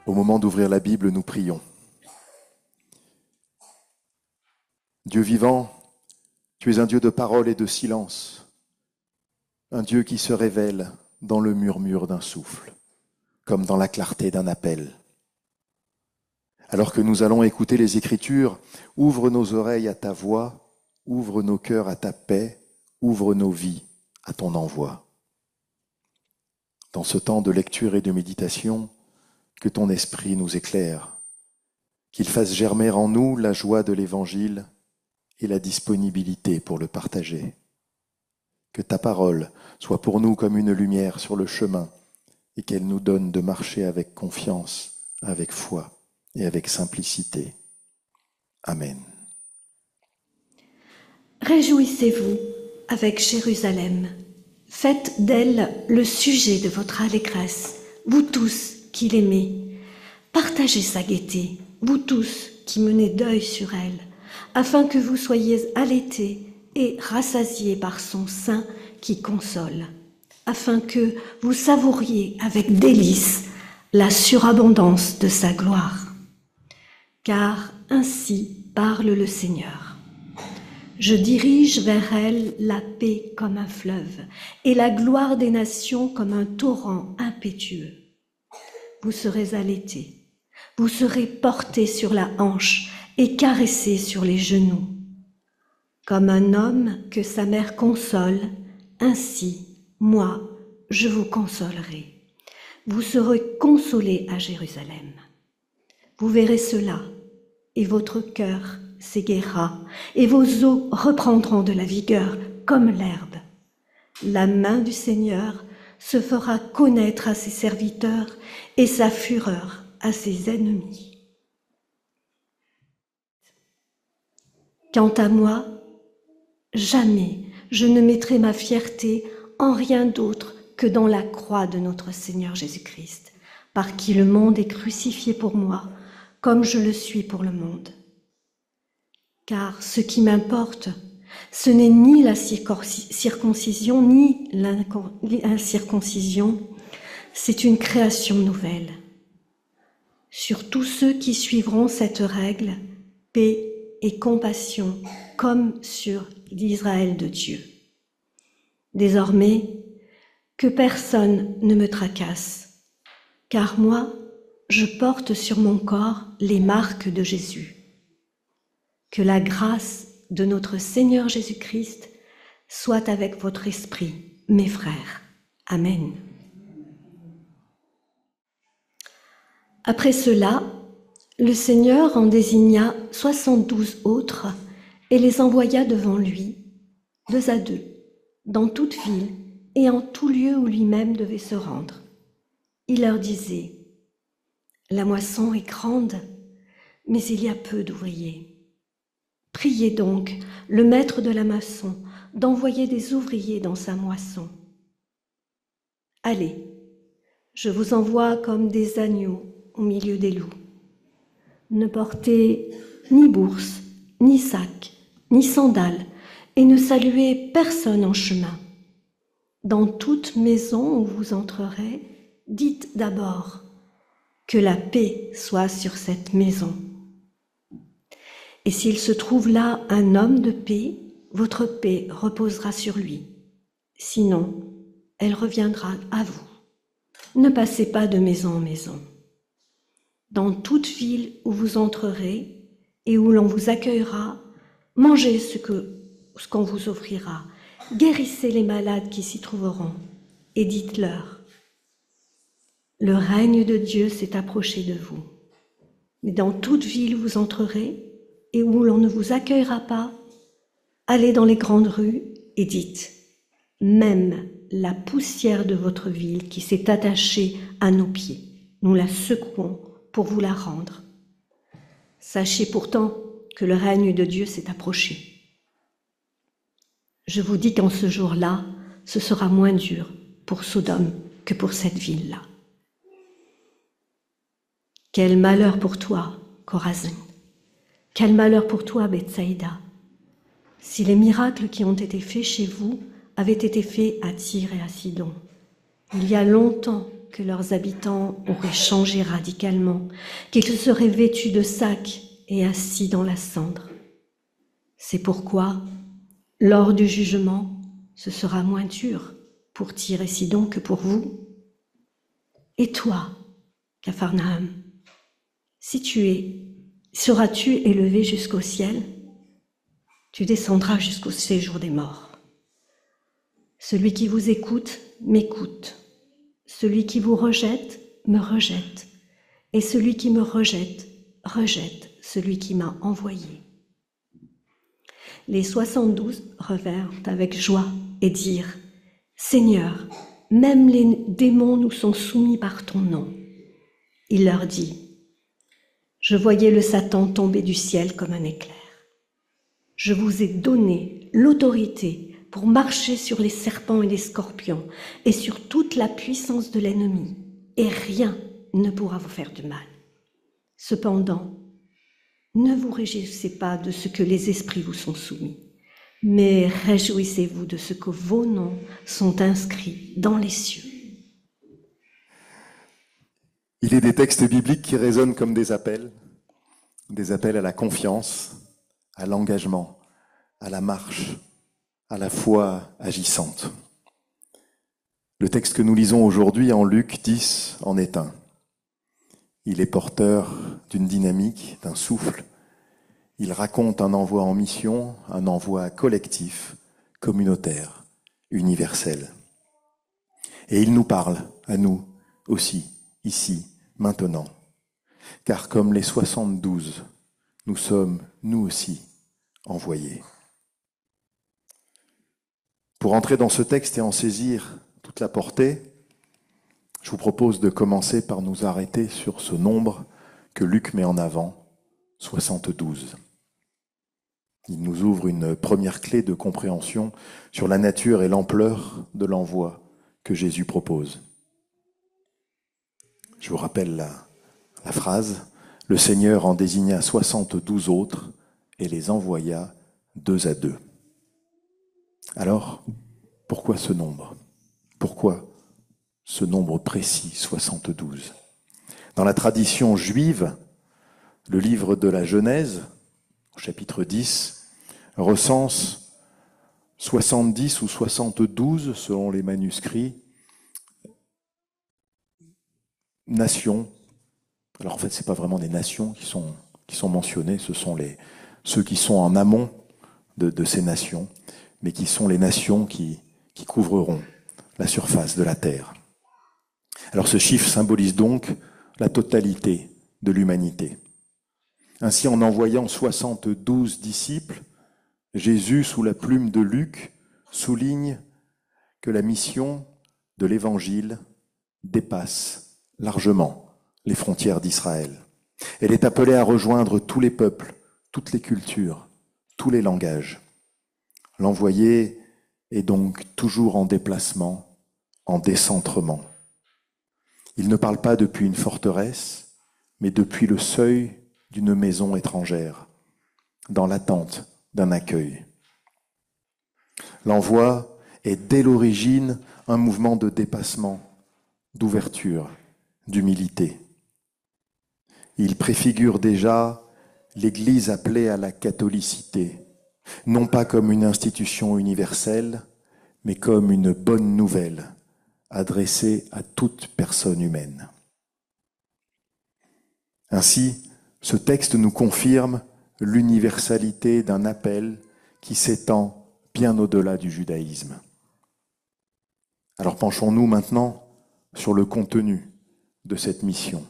Au moment d'ouvrir la Bible, nous prions. Dieu vivant, tu es un Dieu de parole et de silence, un Dieu qui se révèle dans le murmure d'un souffle, comme dans la clarté d'un appel. Alors que nous allons écouter les Écritures, ouvre nos oreilles à ta voix, ouvre nos cœurs à ta paix, ouvre nos vies à ton envoi. Dans ce temps de lecture et de méditation, que ton esprit nous éclaire, qu'il fasse germer en nous la joie de l'Évangile et la disponibilité pour le partager. Que ta parole soit pour nous comme une lumière sur le chemin et qu'elle nous donne de marcher avec confiance, avec foi et avec simplicité. Amen. Réjouissez-vous avec Jérusalem. Faites d'elle le sujet de votre allégresse, vous tous qui l'aimez. Partagez sa gaieté, vous tous qui menez deuil sur elle, afin que vous soyez allaités et rassasiés par son sein qui console, afin que vous savouriez avec délice la surabondance de sa gloire. Car ainsi parle le Seigneur. Je dirige vers elle la paix comme un fleuve et la gloire des nations comme un torrent impétueux. Vous serez allaités, vous serez portés sur la hanche et caressés sur les genoux. Comme un homme que sa mère console, ainsi, moi, je vous consolerai. Vous serez consolés à Jérusalem. Vous verrez cela, et votre cœur s'égaiera, et vos os reprendront de la vigueur comme l'herbe. La main du Seigneur se fera connaître à ses serviteurs et sa fureur à ses ennemis. Quant à moi, jamais je ne mettrai ma fierté en rien d'autre que dans la croix de notre Seigneur Jésus-Christ, par qui le monde est crucifié pour moi, comme je le suis pour le monde. Car ce qui m'importe, ce n'est ni la circoncision, ni l'incirconcision, c'est une création nouvelle. Sur tous ceux qui suivront cette règle, paix et compassion, comme sur l'Israël de Dieu. Désormais, que personne ne me tracasse, car moi, je porte sur mon corps les marques de Jésus. Que la grâce de notre Seigneur Jésus-Christ soit avec votre esprit, mes frères. Amen. Après cela, le Seigneur en désigna 72 autres et les envoya devant lui, 2 à 2, dans toute ville et en tout lieu où lui-même devait se rendre. Il leur disait : la moisson est grande, mais il y a peu d'ouvriers. Priez donc le maître de la moisson d'envoyer des ouvriers dans sa moisson. Allez, je vous envoie comme des agneaux au milieu des loups. Ne portez ni bourse, ni sac, ni sandales, et ne saluez personne en chemin. Dans toute maison où vous entrerez, dites d'abord : que la paix soit sur cette maison. Et s'il se trouve là un homme de paix, votre paix reposera sur lui. Sinon, elle reviendra à vous. Ne passez pas de maison en maison. Dans toute ville où vous entrerez et où l'on vous accueillera, mangez ce qu'on vous offrira. Guérissez les malades qui s'y trouveront et dites-leur : le règne de Dieu s'est approché de vous. Mais dans toute ville où vous entrerez et où l'on ne vous accueillera pas, allez dans les grandes rues et dites : même la poussière de votre ville qui s'est attachée à nos pieds, nous la secouons pour vous la rendre. Sachez pourtant que le règne de Dieu s'est approché. Je vous dis qu'en ce jour-là, ce sera moins dur pour Sodome que pour cette ville-là. Quel malheur pour toi, Chorazin! Quel malheur pour toi, Bethsaïda! Si les miracles qui ont été faits chez vous avaient été faits à Tyr et à Sidon, il y a longtemps, que leurs habitants auraient changé radicalement, qu'ils se seraient vêtus de sacs et assis dans la cendre. C'est pourquoi, lors du jugement, ce sera moins dur pour Tyr et Sidon que pour vous. Et toi, Capharnaüm, seras-tu élevé jusqu'au ciel? Tu descendras jusqu'au séjour des morts. Celui qui vous écoute, m'écoute. Celui qui vous rejette, me rejette. Et celui qui me rejette, rejette celui qui m'a envoyé. Les 72 revinrent avec joie et dirent, Seigneur, même les démons nous sont soumis par ton nom. Il leur dit, je voyais le Satan tomber du ciel comme un éclair. Je vous ai donné l'autorité pour marcher sur les serpents et les scorpions et sur toute la puissance de l'ennemi, et rien ne pourra vous faire du mal. Cependant, ne vous réjouissez pas de ce que les esprits vous sont soumis, mais réjouissez-vous de ce que vos noms sont inscrits dans les cieux. Il est des textes bibliques qui résonnent comme des appels à la confiance, à l'engagement, à la marche, à la foi agissante. Le texte que nous lisons aujourd'hui en Luc 10 en est un. Il est porteur d'une dynamique, d'un souffle. Il raconte un envoi en mission, un envoi collectif, communautaire, universel. Et il nous parle, à nous aussi, ici, maintenant. Car comme les 72, nous sommes, nous aussi, envoyés. Pour entrer dans ce texte et en saisir toute la portée, je vous propose de commencer par nous arrêter sur ce nombre que Luc met en avant, 72. Il nous ouvre une première clé de compréhension sur la nature et l'ampleur de l'envoi que Jésus propose. Je vous rappelle la phrase, « Le Seigneur en désigna 72 autres et les envoya 2 à 2. » Alors, pourquoi ce nombre? Pourquoi ce nombre précis, 72? Dans la tradition juive, le livre de la Genèse, au chapitre 10, recense 70 ou 72, selon les manuscrits, nations. Alors en fait, ce n'est pas vraiment des nations qui sont mentionnées, ce sont ceux qui sont en amont de ces nations, mais qui sont les nations qui couvreront la surface de la terre. Alors ce chiffre symbolise donc la totalité de l'humanité. Ainsi, en envoyant 72 disciples, Jésus, sous la plume de Luc, souligne que la mission de l'Évangile dépasse largement les frontières d'Israël. Elle est appelée à rejoindre tous les peuples, toutes les cultures, tous les langages. L'envoyé est donc toujours en déplacement, en décentrement. Il ne parle pas depuis une forteresse, mais depuis le seuil d'une maison étrangère, dans l'attente d'un accueil. L'envoi est dès l'origine un mouvement de dépassement, d'ouverture, d'humilité. Il préfigure déjà l'Église appelée à la catholicité, non pas comme une institution universelle, mais comme une bonne nouvelle adressée à toute personne humaine. Ainsi, ce texte nous confirme l'universalité d'un appel qui s'étend bien au-delà du judaïsme. Alors penchons-nous maintenant sur le contenu de cette mission.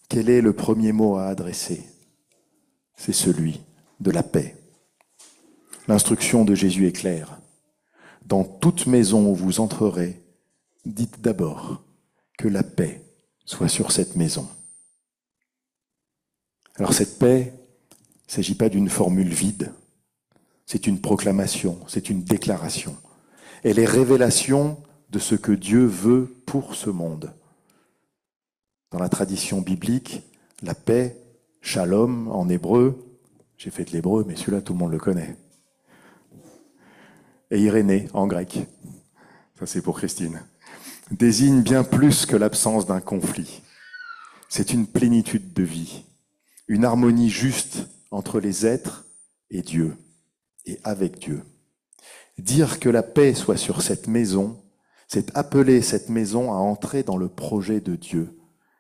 Quel est le premier mot à adresser? C'est celui de la paix. L'instruction de Jésus est claire. Dans toute maison où vous entrerez, dites d'abord que la paix soit sur cette maison. Alors cette paix, il ne s'agit pas d'une formule vide, c'est une proclamation, c'est une déclaration. Elle est révélation de ce que Dieu veut pour ce monde. Dans la tradition biblique, la paix, shalom en hébreu, j'ai fait de l'hébreu, mais celui-là tout le monde le connaît. Et Irénée en grec, ça c'est pour Christine. désigne bien plus que l'absence d'un conflit. C'est une plénitude de vie, une harmonie juste entre les êtres et Dieu, et avec Dieu. Dire que la paix soit sur cette maison, c'est appeler cette maison à entrer dans le projet de Dieu,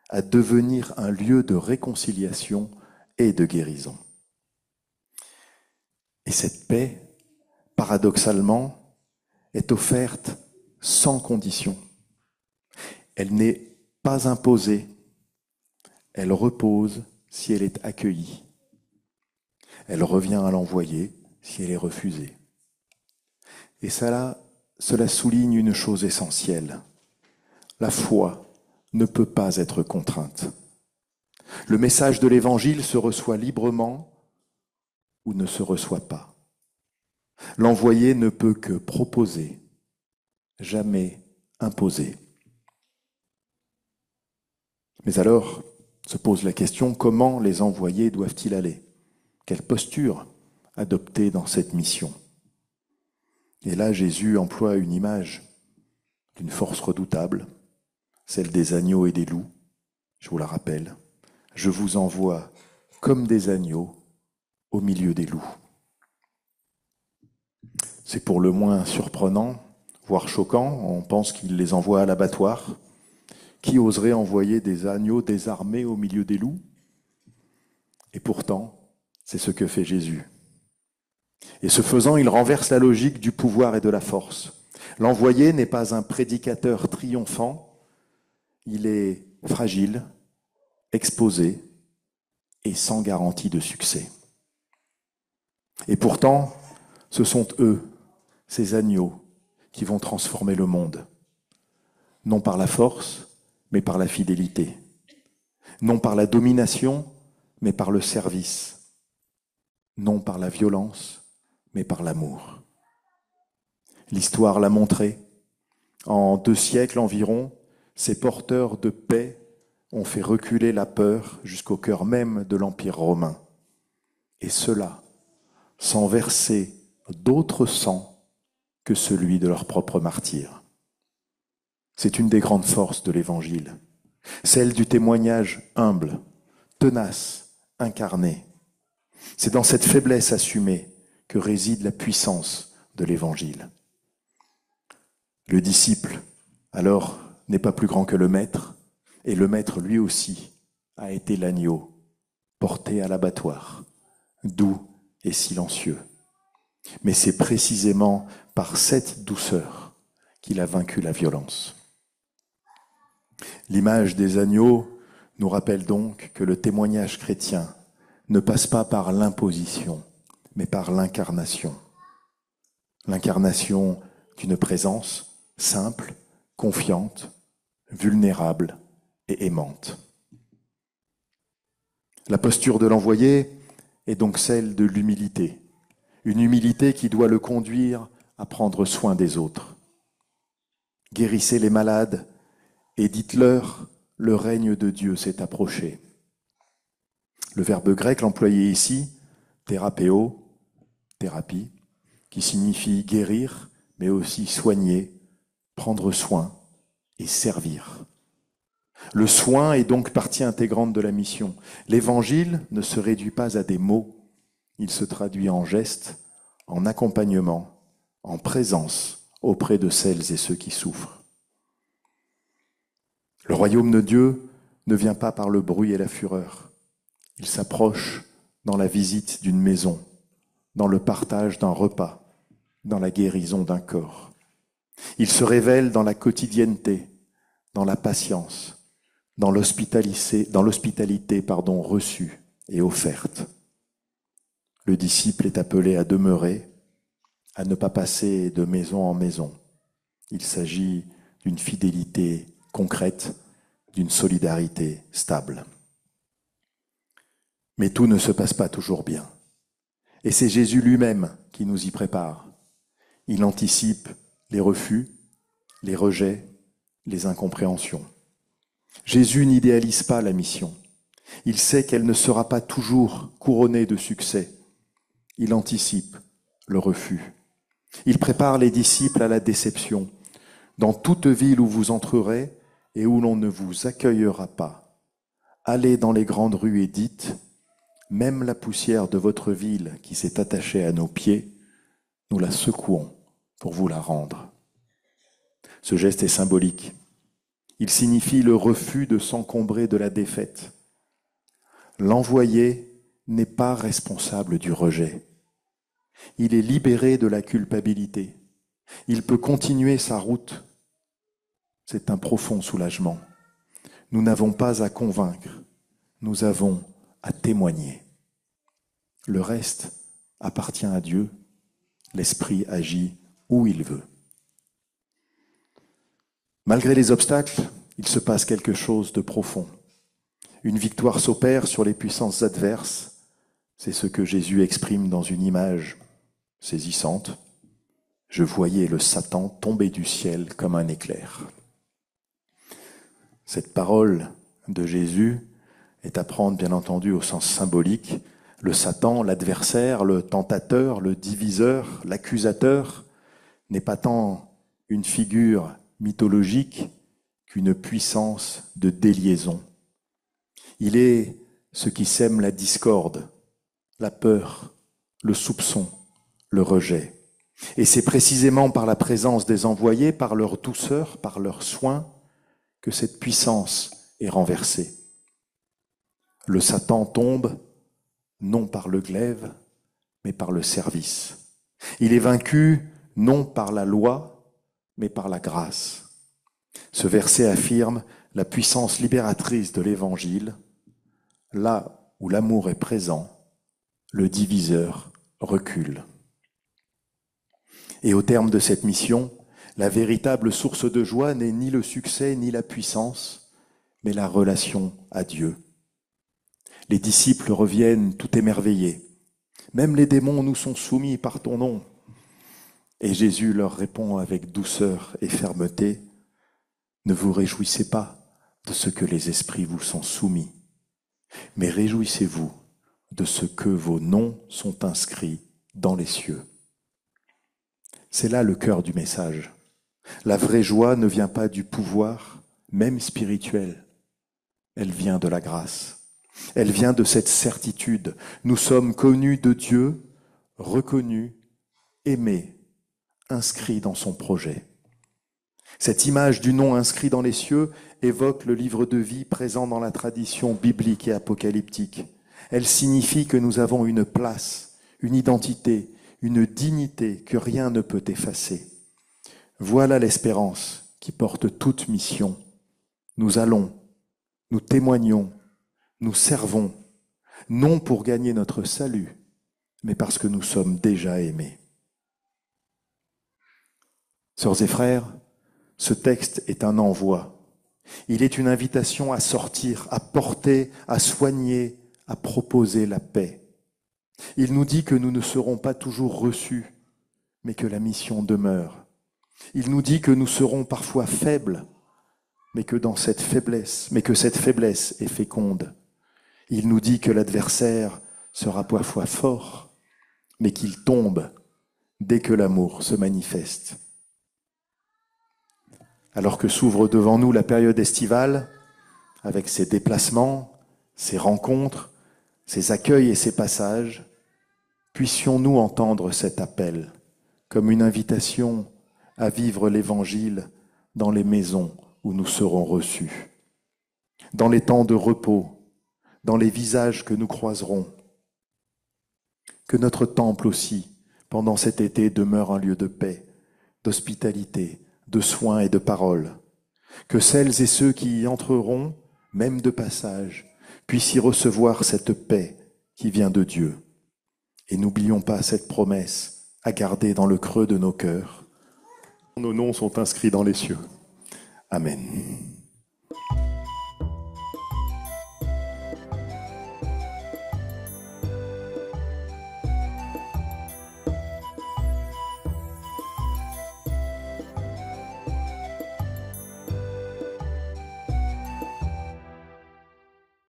à devenir un lieu de réconciliation et de guérison. Et cette paix, paradoxalement, est offerte sans condition. Elle n'est pas imposée, elle repose si elle est accueillie. Elle revient à l'envoyer si elle est refusée. Et cela souligne une chose essentielle. La foi ne peut pas être contrainte. Le message de l'Évangile se reçoit librement ou ne se reçoit pas. L'envoyé ne peut que proposer, jamais imposer. Mais alors, se pose la question, comment les envoyés doivent-ils aller? Quelle posture adopter dans cette mission? Et là, Jésus emploie une image d'une force redoutable, celle des agneaux et des loups. Je vous la rappelle. Je vous envoie comme des agneaux au milieu des loups. C'est pour le moins surprenant, voire choquant. On pense qu'il les envoie à l'abattoir. Qui oserait envoyer des agneaux désarmés au milieu des loups? Et pourtant, c'est ce que fait Jésus. Et ce faisant, il renverse la logique du pouvoir et de la force. L'envoyé n'est pas un prédicateur triomphant, il est fragile, exposé et sans garantie de succès. Et pourtant, ce sont eux, ces agneaux, qui vont transformer le monde. Non par la force, mais par la fidélité. Non par la domination, mais par le service. Non par la violence, mais par l'amour. L'histoire l'a montré. En 2 siècles environ, ces porteurs de paix ont fait reculer la peur jusqu'au cœur même de l'Empire romain. Et cela, sans verser d'autre sang que celui de leurs propres martyrs. C'est une des grandes forces de l'Évangile, celle du témoignage humble, tenace, incarné. C'est dans cette faiblesse assumée que réside la puissance de l'Évangile. Le disciple, alors, n'est pas plus grand que le maître, et le maître, lui aussi, a été l'agneau, porté à l'abattoir, doux et silencieux. Mais c'est précisément par cette douceur qu'il a vaincu la violence. L'image des agneaux nous rappelle donc que le témoignage chrétien ne passe pas par l'imposition, mais par l'incarnation. L'incarnation d'une présence simple, confiante, vulnérable et aimante. La posture de l'envoyé est donc celle de l'humilité, une humilité qui doit le conduire à prendre soin des autres. Guérissez les malades et dites-leur, le règne de Dieu s'est approché. Le verbe grec employé ici, thérapéo, thérapie, qui signifie guérir, mais aussi soigner, prendre soin et servir. Le soin est donc partie intégrante de la mission. L'Évangile ne se réduit pas à des mots, il se traduit en gestes, en accompagnement, en présence auprès de celles et ceux qui souffrent. Le royaume de Dieu ne vient pas par le bruit et la fureur. Il s'approche dans la visite d'une maison, dans le partage d'un repas, dans la guérison d'un corps. Il se révèle dans la quotidienneté, dans la patience, dans l'hospitalité reçue et offerte. Le disciple est appelé à demeurer, à ne pas passer de maison en maison. Il s'agit d'une fidélité concrète, d'une solidarité stable. Mais tout ne se passe pas toujours bien. Et c'est Jésus lui-même qui nous y prépare. Il anticipe les refus, les rejets, les incompréhensions. Jésus n'idéalise pas la mission. Il sait qu'elle ne sera pas toujours couronnée de succès. Il anticipe le refus. Il prépare les disciples à la déception. Dans toute ville où vous entrerez et où l'on ne vous accueillera pas, allez dans les grandes rues et dites, même la poussière de votre ville qui s'est attachée à nos pieds, nous la secouons pour vous la rendre. Ce geste est symbolique. Il signifie le refus de s'encombrer de la défaite. L'envoyé n'est pas responsable du rejet. Il est libéré de la culpabilité. Il peut continuer sa route. C'est un profond soulagement. Nous n'avons pas à convaincre, nous avons à témoigner. Le reste appartient à Dieu. L'Esprit agit où il veut. Malgré les obstacles, il se passe quelque chose de profond. Une victoire s'opère sur les puissances adverses. C'est ce que Jésus exprime dans une image saisissante. Je voyais le Satan tomber du ciel comme un éclair. Cette parole de Jésus est à prendre bien entendu au sens symbolique. Le Satan, l'adversaire, le tentateur, le diviseur, l'accusateur n'est pas tant une figure mythologique qu'une puissance de déliaison. Il est ce qui sème la discorde, la peur, le soupçon, le rejet. Et c'est précisément par la présence des envoyés, par leur douceur, par leurs soins, que cette puissance est renversée. Le Satan tombe non par le glaive, mais par le service. Il est vaincu non par la loi, mais par la grâce. Ce verset affirme la puissance libératrice de l'Évangile. Là où l'amour est présent, le diviseur recule. Et au terme de cette mission, la véritable source de joie n'est ni le succès ni la puissance, mais la relation à Dieu. Les disciples reviennent tout émerveillés. Même les démons nous sont soumis par ton nom. Et Jésus leur répond avec douceur et fermeté, ne vous réjouissez pas de ce que les esprits vous sont soumis, mais réjouissez-vous de ce que vos noms sont inscrits dans les cieux. C'est là le cœur du message. La vraie joie ne vient pas du pouvoir, même spirituel. Elle vient de la grâce. Elle vient de cette certitude. Nous sommes connus de Dieu, reconnus, aimés, inscrits dans son projet. Cette image du nom inscrit dans les cieux évoque le livre de vie présent dans la tradition biblique et apocalyptique. Elle signifie que nous avons une place, une identité, une dignité que rien ne peut effacer. Voilà l'espérance qui porte toute mission. Nous allons, nous témoignons, nous servons, non pour gagner notre salut, mais parce que nous sommes déjà aimés. Sœurs et frères, ce texte est un envoi. Il est une invitation à sortir, à porter, à soigner, à proposer la paix. Il nous dit que nous ne serons pas toujours reçus, mais que la mission demeure. Il nous dit que nous serons parfois faibles, mais que cette faiblesse est féconde. Il nous dit que l'adversaire sera parfois fort, mais qu'il tombe dès que l'amour se manifeste. Alors que s'ouvre devant nous la période estivale, avec ses déplacements, ses rencontres, ses accueils et ses passages, puissions-nous entendre cet appel comme une invitation à vivre l'Évangile dans les maisons où nous serons reçus, dans les temps de repos, dans les visages que nous croiserons. Que notre temple aussi, pendant cet été, demeure un lieu de paix, d'hospitalité, de soins et de paroles. Que celles et ceux qui y entreront, même de passage, puissent y recevoir cette paix qui vient de Dieu. Et n'oublions pas cette promesse à garder dans le creux de nos cœurs. Nos noms sont inscrits dans les cieux. Amen.